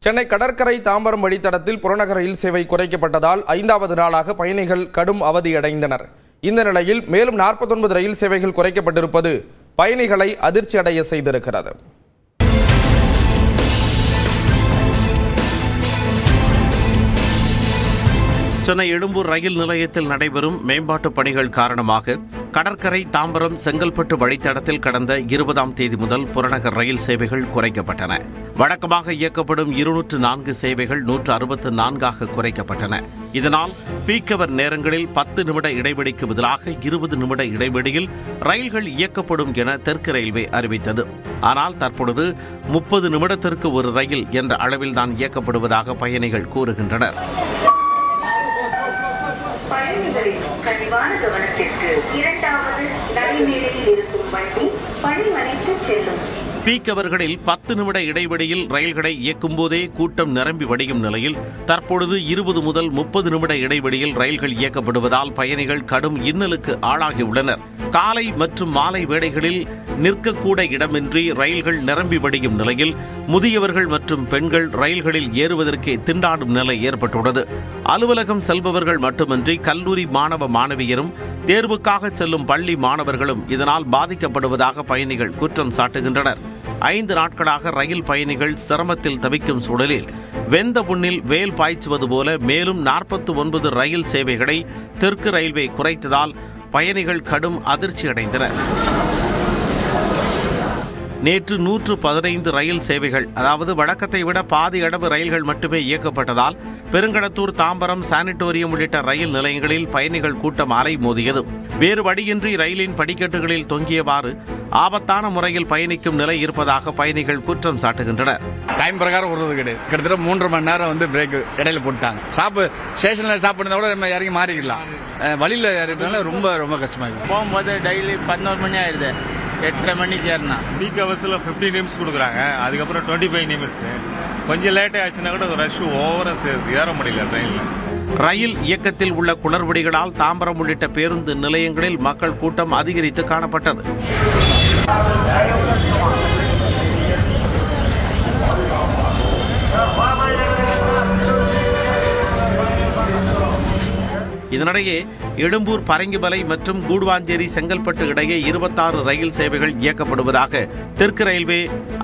சென்னை கடற்கரை தாம்பரம் வழித்தடத்தில் புறநகர் ரயில் சேவை குறைக்கப்பட்டதால் 5வது நாளாக பயணிகள் கடும் அவதியடைந்தனர். இந்த நிலையில் மேலும் 49 ரயில் சேவைகள் குறைக்கப்பட்டிருப்பது பயணிகளை அதிர்ச்சி அடைய செய்திருக்கிறது. சென்னை எழும்பூர் ரயில் நிலையத்தில் நடைபெறும் மேம்பாட்டு பணிகள் காரணமாக கடற்கரை தாம்பரம் செங்கல்பட்டு வழித்தடத்தில் கடந்த 20ஆம் தேதி முதல் புறநகர் ரயில் சேவைகள் குறைக்கப்பட்டன. வழக்கமாக இயக்கப்படும் 204 சேவைகள் 164ஆக குறைக்கப்பட்டன. இதனால் பீக் அவர் நேரங்களில் 10 நிமிட இடைவெளிக்கு பதிலாக 20 நிமிட இடைவெளியில் ரயில்கள் இயக்கப்படும் என தெற்கு ரயில்வே அறிவித்தது. ஆனால் தற்பொழுது 30 நிமிடத்திற்கு ஒரு ரயில் என்ற அளவில் தான் இயக்கப்படுவதாக பயணிகள் கூறுகின்றனர். பயணிகளின் கனிவான கவனத்திற்கு 2வது நடைமேடையில் இருக்கும் வண்டி பணிமனைக்கு செல்லும். பீக் அவர்களில் 10 நிமிட இடைவெளியில் ரயில்களை இயக்கும் போதே கூட்டம் நிரம்பி வடியும் நிலையில் தற்பொழுது 20 முதல் 30 நிமிட இடைவெளியில் ரயில்கள் இயக்கப்படுவதால் பயணிகள் கடும் இன்னலுக்கு ஆளாகியுள்ளனர். காலை மற்றும் மாலை வேளைகளில் நிற்கக்கூட இடமின்றி ரயில்கள் நிரம்பி வடியும் நிலையில் முதியவர்கள் மற்றும் பெண்கள் ரயில்களில் ஏறுவதற்கே திண்டாடும் நிலை ஏற்பட்டுள்ளது. அலுவலகம் செல்பவர்கள் மட்டுமின்றி கல்லூரி மாணவ மாணவியரும் தேர்வுக்காக செல்லும் பள்ளி மாணவர்களும் இதனால் பாதிக்கப்படுவதாக பயணிகள் குற்றம் சாட்டுகின்றனர். 5 நாட்களாக ரயில் பயணிகள் சிரமத்தில் தவிக்கும் சூழலில் வெந்த புண்ணில் வேல் பாய்ச்சுவது போல மேலும் 49 ரயில் சேவைகளை தெற்கு ரயில்வே குறைத்ததால் பயணிகள் கடும் அதிர்ச்சி அடைந்தனர். நேற்று 115 ரயில் சேவைகள், அதாவது வழக்கத்தை விட பாதி அளவு ரயில்கள் மட்டுமே இயக்கப்பட்டதால் பெருங்கடத்தூர், தாம்பரம், சானிட்டோரியம் உள்ளிட்ட ரயில் நிலையங்களில் பயணிகள் கூட்டம் அலை மோதியது. வேறு வழியின்றி ரயிலின் படிக்கட்டுகளில் தொங்கியவாறு ஆபத்தான முறையில் பயணிக்கும் நிலை இருப்பதாக பயணிகள் குற்றம் சாட்டுகின்றனர். டைம் பிரகாரம் வருவது கிடையாது. கிட்டத்தட்ட 3.5 மணி நேரம் பிரேக் இடையில போட்டாங்க. ஸ்டேஷன்ல ஸ்டாப் பண்ணா கூட நம்ம இறங்கி மாறிக்கலாம். வழியில இறங்கினால ரொம்ப ரொம்ப கஷ்டமா இருக்கு. போகும்போது டெய்லி 11 மணி ஆயிடுது. 8:30 மணிக்கு ஏறினா பீக் ஹவர்ஸ்ல 15 நிமிஷம் கொடுக்குறாங்க. அதுக்கப்புறம் 25 நிமிஷம். கொஞ்சம் லேட் ஆச்சுன்னா கூட ரஷ் ஓவரா சேர்த்து ஏற முடியல ட்ரெயின்ல. ரயில் இயக்கத்தில் உள்ள குளறுபடிகளால் தாம்பரம் உள்ளிட்ட பேருந்து நிலையங்களில் மக்கள் கூட்டம் அதிகரித்து காணப்பட்டது. இதனிடையே எழும்பூர், பரங்கிமலை மற்றும் கூடுவாஞ்சேரி, செங்கல்பட்டு இடையே 26 ரயில் சேவைகள் இயக்கப்படுவதாக தெற்கு ரயில்வே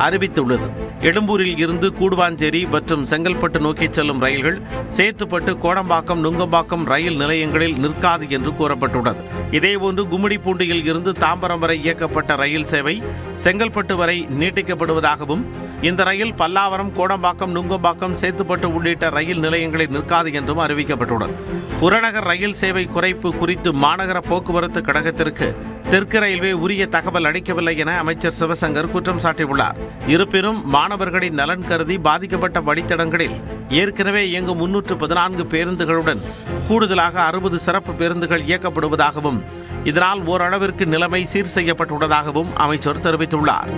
அறிவித்துள்ளது. எழும்பூரில் இருந்து கூடுவாஞ்சேரி மற்றும் செங்கல்பட்டு நோக்கி செல்லும் ரயில்கள் சேத்துப்பட்டு, கோடம்பாக்கம், நுங்கம்பாக்கம் ரயில் நிலையங்களில் நிற்காது என்று கூறப்பட்டுள்ளது. இதேபோன்று கும்மிடிப்பூண்டியில் இருந்து தாம்பரம் வரை இயக்கப்பட்ட ரயில் சேவை செங்கல்பட்டு வரை நீட்டிக்கப்படுவதாகவும் இந்த ரயில் பல்லாவரம், கோடம்பாக்கம், நுங்கம்பாக்கம், சேத்துப்பட்டு உள்ளிட்ட ரயில் நிலையங்களில் நிற்காது என்றும் அறிவிக்கப்பட்டுள்ளது. புறநகர் ரயில் சேவை குறைப்பு குறித்து மாநகர போக்குவரத்து கழகத்திற்கு தெற்கு ரயில்வே உரிய தகவல் அளிக்கவில்லை என அமைச்சர் சிவசங்கர் குற்றம் சாட்டியுள்ளார். இருப்பினும் மாணவர்களின் நலன் கருதி பாதிக்கப்பட்ட வழித்தடங்களில் ஏற்கனவே இயங்கும் 314 பேருந்துகளுடன் கூடுதலாக 60 சிறப்பு பேருந்துகள் இயக்கப்படுவதாகவும் இதனால் ஓரளவிற்கு நிலைமை சீர் செய்யப்பட்டுள்ளதாகவும் அமைச்சர் தெரிவித்துள்ளார்.